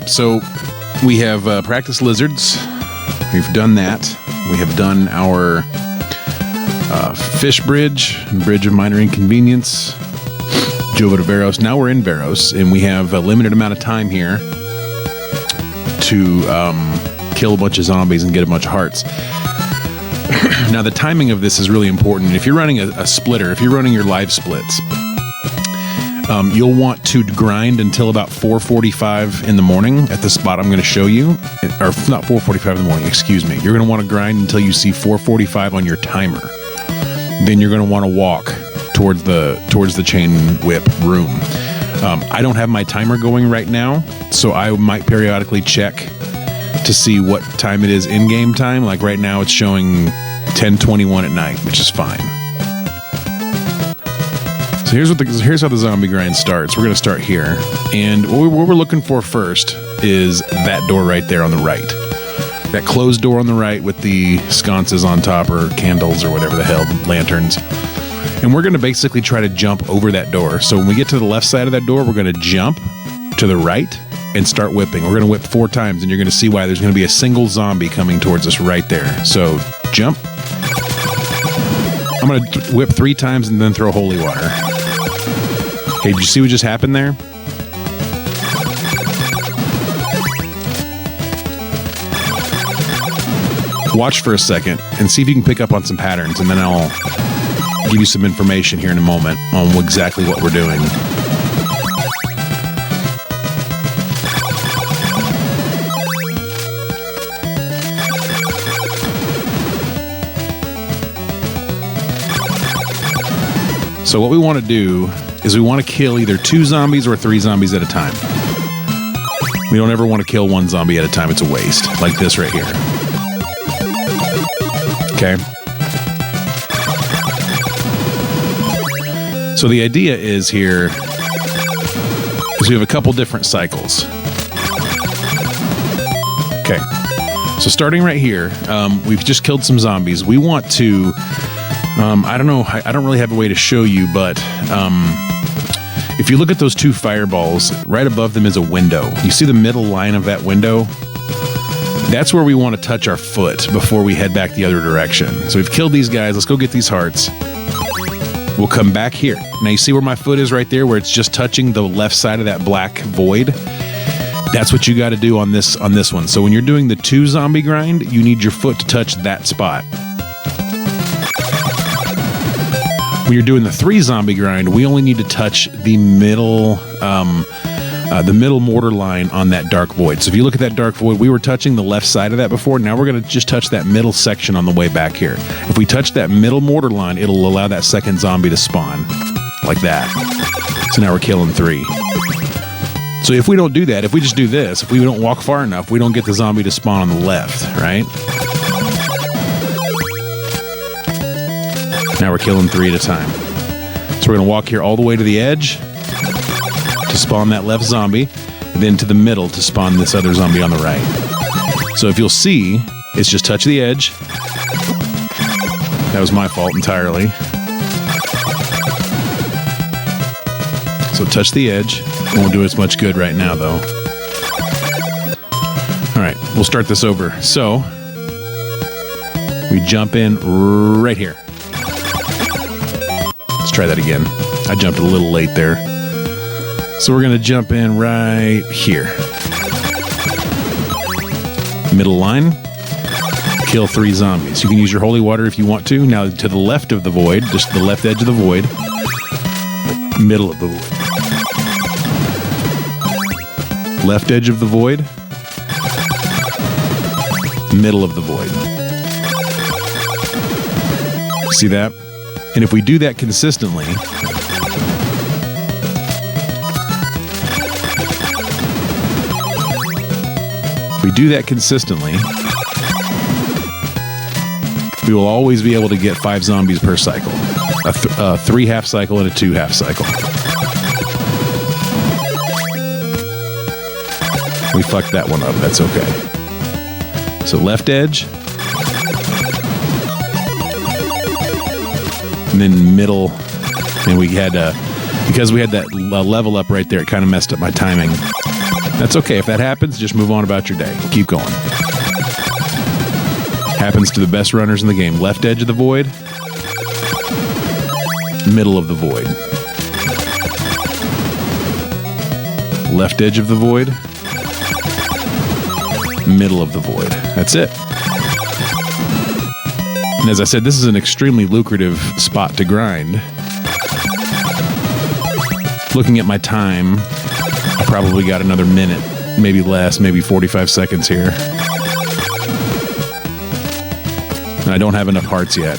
right, so we have practiced lizards. We've done that. We have done our fish bridge of minor inconvenience. Drove to Veros. Now we're in Veros, and we have a limited amount of time here to kill a bunch of zombies and get a bunch of hearts. Now, the timing of this is really important. If you're running a splitter, if you're running your live splits, you'll want to grind until about 4:45 in the morning at the spot I'm going to show you. Or not 4:45 in the morning, excuse me. You're going to want to grind until you see 4:45 on your timer. Then you're going to want to walk towards the chain whip room. I don't have my timer going right now, so I might periodically check to see what time it is in-game time. Like right now it's showing 10:21 at night, which is fine. So here's how the zombie grind starts. We're going to start here, and what we're looking for first is that door right there on the right. That closed door on the right with the sconces on top, or candles, or whatever the hell, lanterns. And we're going to basically try to jump over that door. So when we get to the left side of that door, we're going to jump to the right and start whipping. We're going to whip 4 times, and you're going to see why there's going to be a single zombie coming towards us right there. So jump. I'm going to whip 3 times and then throw holy water. Okay, did you see what just happened there? Watch for a second and see if you can pick up on some patterns, and then I'll give you some information here in a moment on exactly what we're doing. So what we want to do is we want to kill either 2 zombies or 3 zombies at a time. We don't ever want to kill 1 zombie at a time. It's a waste, like this right here. Okay. So the idea is here is we have a couple different cycles. Okay. So starting right here, we've just killed some zombies. We want to, I don't know, I don't really have a way to show you, but if you look at those 2 fireballs, right above them is a window. You see the middle line of that window? That's where we want to touch our foot before we head back the other direction. So we've killed these guys. Let's go get these hearts. We'll come back here. Now you see where my foot is right there, where it's just touching the left side of that black void? That's what you got to do on this one. So when you're doing the 2 zombie grind, you need your foot to touch that spot. When you're doing the 3 zombie grind, we only need to touch the middle mortar line on that dark void. So if you look at that dark void, we were touching the left side of that before. Now we're going to just touch that middle section on the way back here. If we touch that middle mortar line, it'll allow that second zombie to spawn. Like that. So now we're killing 3. So if we don't do that, if we just do this, if we don't walk far enough, we don't get the zombie to spawn on the left, right? Now we're killing 3 at a time. So we're going to walk here all the way to the edge to spawn that left zombie, and then to the middle to spawn this other zombie on the right. So if you'll see, it's just touch the edge. That was my fault entirely. So touch the edge. Won't do as much good right now, though. All right, we'll start this over. So we jump in right here. Let's try that again. I jumped a little late there. So we're going to jump in right here. Middle line. Kill 3 zombies. You can use your holy water if you want to. Now to the left of the void, just the left edge of the void. Middle of the void. Left edge of the void. Middle of the void. See that? And if we do that consistently, we will always be able to get 5 zombies per cycle. A 3 half cycle and a 2 half cycle. We fucked that one up. That's okay. So left edge. And then middle. And we had, because we had that level up right there, it kind of messed up my timing. That's okay. If that happens, just move on about your day. Keep going. Happens to the best runners in the game. Left edge of the void. Middle of the void. Left edge of the void. Middle of the void. That's it. And as I said, this is an extremely lucrative spot to grind. Looking at my time, I probably got another minute, maybe less, maybe 45 seconds here. And I don't have enough hearts yet.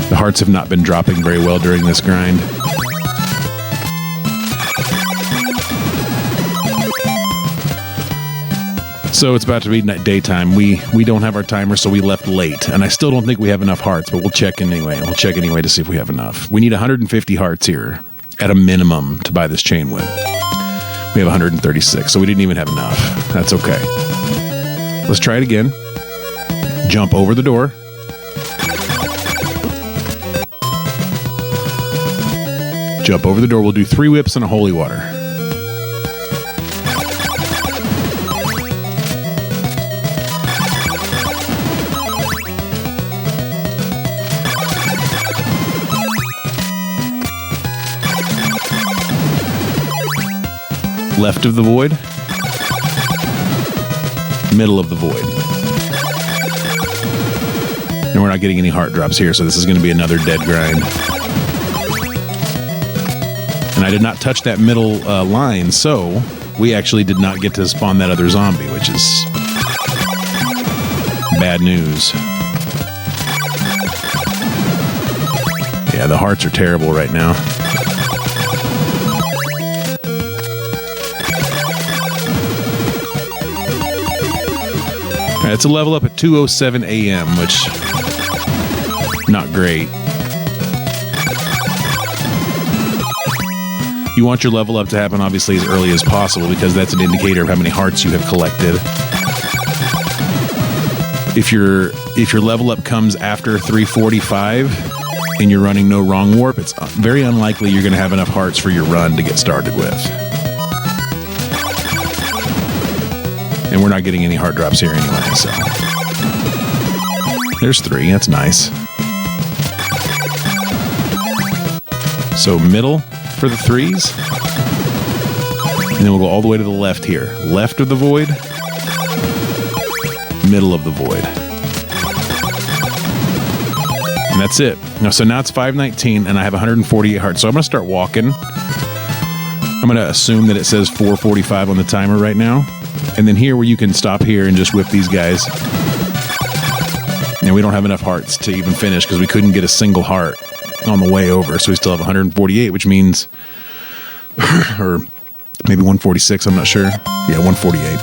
The hearts have not been dropping very well during this grind. So it's about to be daytime. We don't have our timer, so we left late. And I still don't think we have enough hearts, but we'll check anyway. We'll check anyway to see if we have enough. We need 150 hearts here at a minimum to buy this chain whip. We have 136, so we didn't even have enough. That's okay. Let's try it again. Jump over the door. Jump over the door. We'll do 3 whips and a holy water. Left of the void. Middle of the void. And we're not getting any heart drops here, so this is going to be another dead grind. And I did not touch that middle line, so we actually did not get to spawn that other zombie, which is bad news. Yeah, the hearts are terrible right now. All right, it's a level up at 2:07 a.m., which not great. You want your level up to happen obviously as early as possible because that's an indicator of how many hearts you have collected. If your level up comes after 3:45 and you're running no wrong warp, it's very unlikely you're going to have enough hearts for your run to get started with. And we're not getting any heart drops here anyway, so. There's 3, that's nice. So middle for the 3s. And then we'll go all the way to the left here. Left of the void. Middle of the void. And that's it. So now it's 5:19 and I have 148 hearts. So I'm going to start walking. I'm going to assume that it says 4:45 on the timer right now. And then here where you can stop here and just whip these guys. And we don't have enough hearts to even finish because we couldn't get a single heart on the way over. So we still have 148, which means, or maybe 146, I'm not sure. Yeah, 148.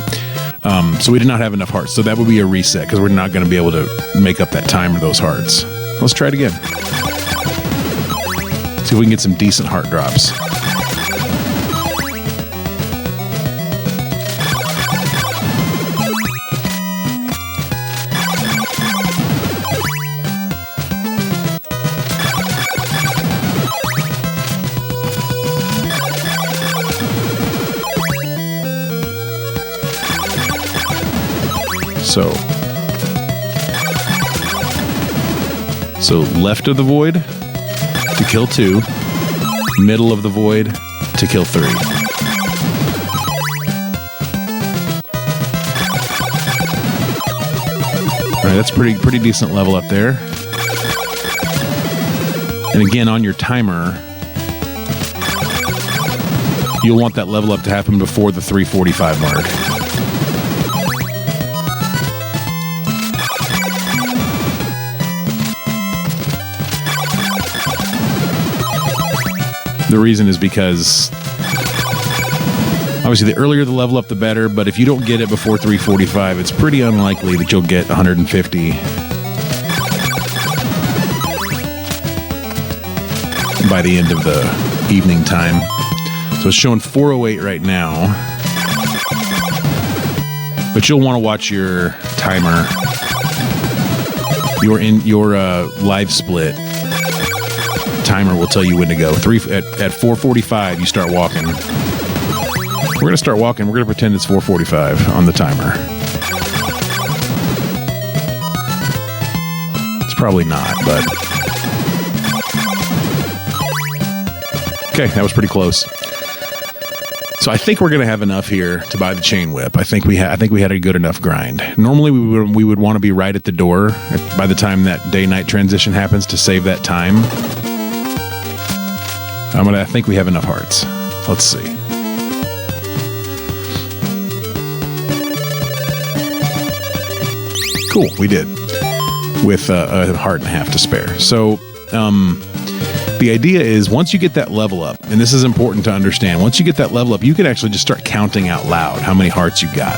So we did not have enough hearts. So that would be a reset because we're not going to be able to make up that time or those hearts. Let's try it again. See if we can get some decent heart drops. So left of the void to kill 2, middle of the void to kill 3. All right, that's pretty decent level up there. And again, on your timer, you'll want that level up to happen before the 3:45 mark. The reason is because obviously the earlier the level up, the better. But if you don't get it before 3:45, it's pretty unlikely that you'll get 150 by the end of the evening time. So it's showing 4:08 right now. But you'll want to watch your timer. Your live split timer will tell you when to go. At 4:45, you start walking. We're going to start walking. We're going to pretend it's 4:45 on the timer. It's probably not, but... Okay, that was pretty close. So I think we're going to have enough here to buy the chain whip. I think we had a good enough grind. Normally we would want to be right at the door by the time that day-night transition happens to save that time. I think we have enough hearts. Let's see. Cool, we did. With a heart and a half to spare. So, the idea is once you get that level up, and this is important to understand, once you get that level up, you can actually just start counting out loud how many hearts you got,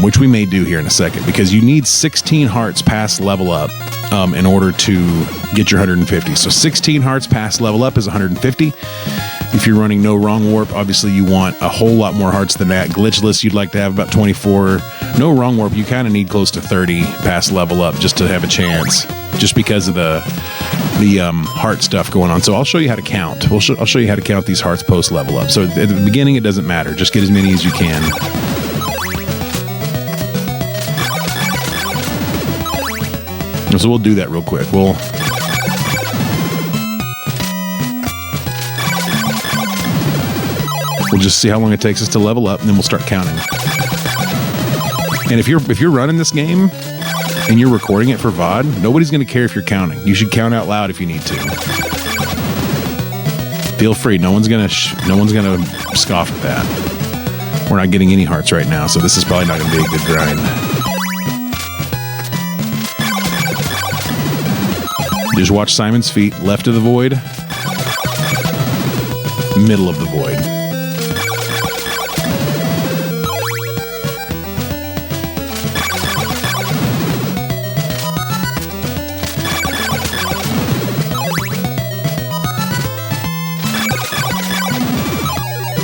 which we may do here in a second, because you need 16 hearts past level up in order to get your 150. So 16 hearts past level up is 150. If you're running no wrong warp, obviously you want a whole lot more hearts than that. Glitchless, you'd like to have about 24. No wrong warp, you kind of need close to 30 past level up just to have a chance, just because of the heart stuff going on. So I'll show you how to count. I'll show you how to count these hearts post level up. So at the beginning, it doesn't matter. Just get as many as you can. So we'll do that real quick. We'll just see how long it takes us to level up, and then we'll start counting. And if you're running this game and you're recording it for VOD, nobody's going to care if you're counting. You should count out loud if you need to. Feel free. No one's gonna scoff at that. We're not getting any hearts right now, so this is probably not going to be a good grind. Just watch Simon's feet. Left of the void, middle of the void.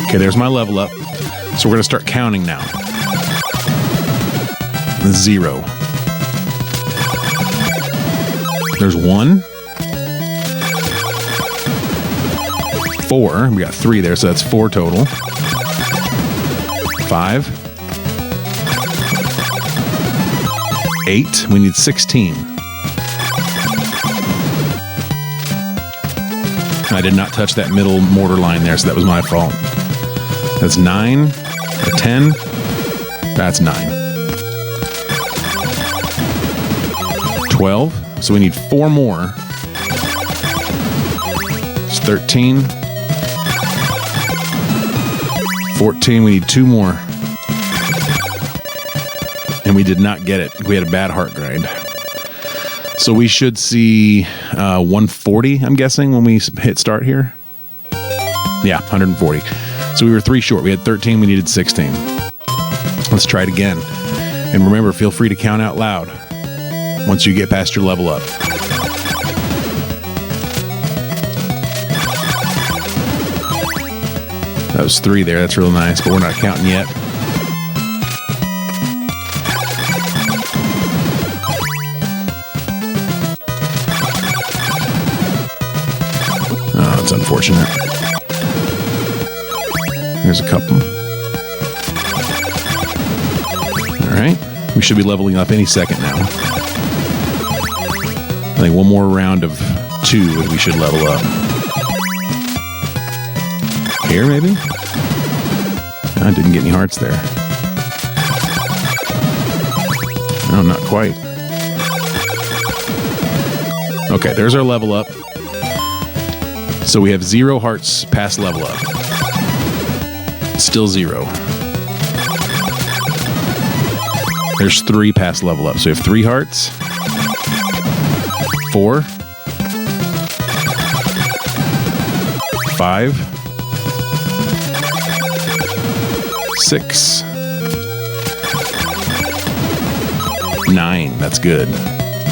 Okay, there's my level up. So we're going to start counting now. 0. There's 1. 4. We got 3 there, so that's 4 total. 5. 8. We need 16. I did not touch that middle mortar line there, so that was my fault. That's 9, 10, that's 9. 12, so we need 4 more. It's 13. 14, we need 2 more. And we did not get it. We had a bad heart grind. So we should see 140, I'm guessing, when we hit start here. Yeah, 140. So we were 3 short. We had 13. We needed 16. Let's try it again. And remember, feel free to count out loud once you get past your level up. That was 3 there. That's real nice, but we're not counting yet. Oh, that's unfortunate. There's a couple. All right. We should be leveling up any second now. I think one more round of 2 and we should level up. Here, maybe? I didn't get any hearts there. No, not quite. Okay, there's our level up. So we have 0 hearts past level up. Still 0. There's 3 past level up. So we have 3 hearts. 4. 5. 6. 9. That's good.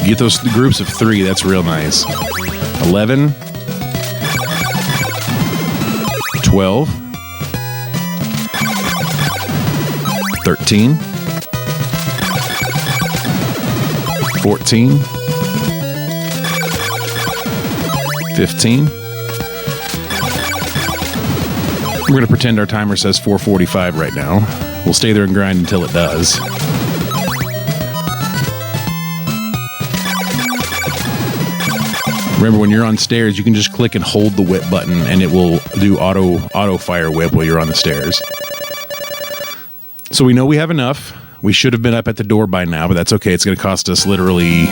You get those groups of 3. That's real nice. 11. 12. 13, 14, 15. We're going to pretend our timer says 4:45 right now. We'll stay there and grind until it does. Remember, when you're on stairs, you can just click and hold the whip button, and it will do auto fire whip while you're on the stairs. So we know we have enough. We should have been up at the door by now, but that's okay. It's going to cost us literally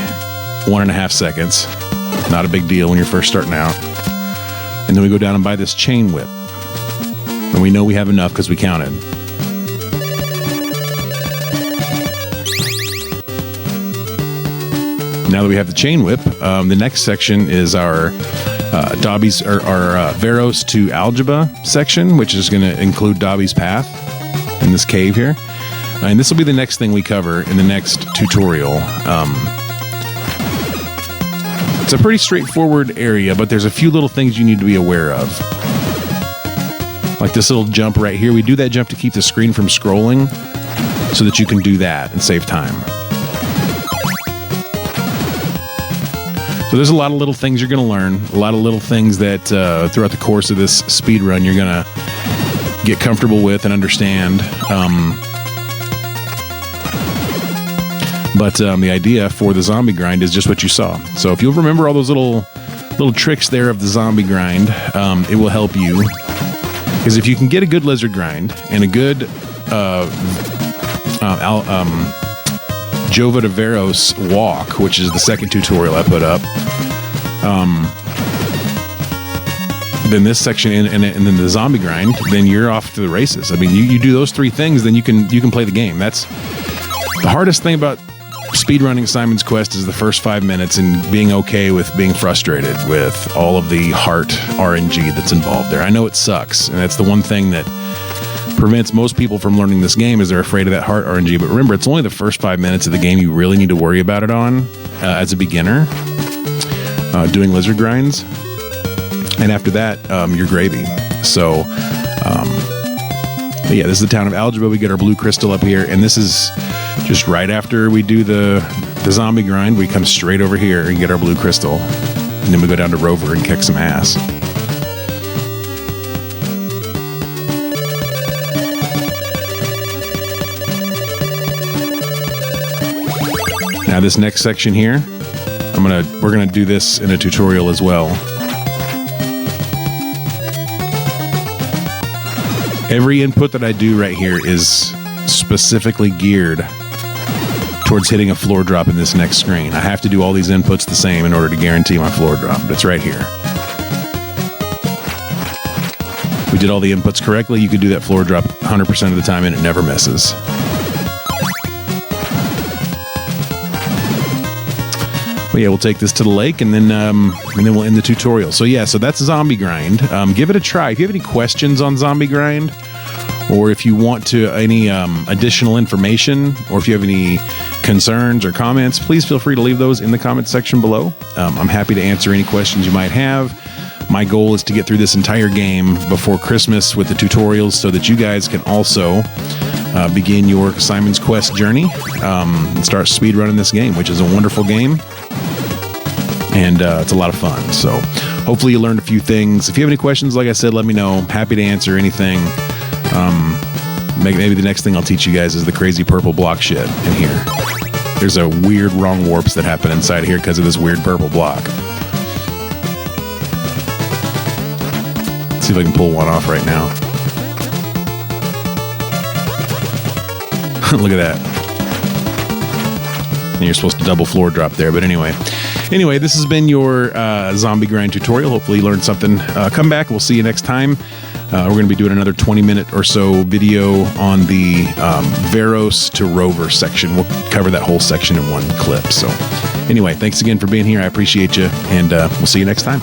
1.5 seconds. Not a big deal when you're first starting out. And then we go down and buy this chain whip. And we know we have enough because we counted. Now that we have the chain whip, the next section is our Dobby's or our Veros to Algebra section, which is going to include Dobby's path in this cave here. And this will be the next thing we cover in the next tutorial. It's a pretty straightforward area, but there's a few little things you need to be aware of. Like this little jump right here. We do that jump to keep the screen from scrolling so that you can do that and save time. So there's a lot of little things you're going to learn, a lot of little things that throughout the course of this speed run you're going to get comfortable with and understand. But the idea for the zombie grind is just what you saw. So if you'll remember all those little tricks there of the zombie grind, it will help you. Because if you can get a good lizard grind and a good Jova to Veros walk, which is the second tutorial I put up, then this section and then the zombie grind, then you're off to the races. I mean, you do those three things, then you can play the game. That's the hardest thing about speedrunning Simon's Quest is the first 5 minutes and being okay with being frustrated with all of the heart RNG that's involved there. I know it sucks, and that's the one thing that prevents most people from learning this game is they're afraid of that heart RNG. But remember, it's only the first 5 minutes of the game you really need to worry about it on as a beginner, doing lizard grinds. And after that, you're gravy. So, but yeah, this is the town of Algebra. We get our blue crystal up here, and this is just right after we do the zombie grind. We come straight over here and get our blue crystal, and then we go down to Rover and kick some ass. Now this next section here, we're gonna do this in a tutorial as well. Every input that I do right here is specifically geared towards hitting a floor drop in this next screen. I have to do all these inputs the same in order to guarantee my floor drop. It's right here. We did all the inputs correctly. You could do that floor drop 100% of the time and it never misses. But yeah, we'll take this to the lake and then we'll end the tutorial. So yeah, so that's Zombie Grind. Give it a try. If you have any questions on Zombie Grind, or if you want to any additional information, or if you have any concerns or comments, please feel free to leave those in the comment section below. I'm happy to answer any questions you might have. My goal is to get through this entire game before Christmas with the tutorials so that you guys can also begin your Simon's Quest journey and start speedrunning this game, which is a wonderful game. And it's a lot of fun. So hopefully you learned a few things. If you have any questions, like I said, let me know. I'm happy to answer anything. Maybe the next thing I'll teach you guys is the crazy purple block shit in here. There's a weird wrong warps that happen inside here because of this weird purple block. Let's see if I can pull one off right now. Look at that. And you're supposed to double floor drop there, but anyway, this has been your zombie grind tutorial. Hopefully you learned something. Come back. We'll see you next time. We're going to be doing another 20-minute or so video on the Veros to Rover section. We'll cover that whole section in one clip. So anyway, thanks again for being here. I appreciate you, and we'll see you next time.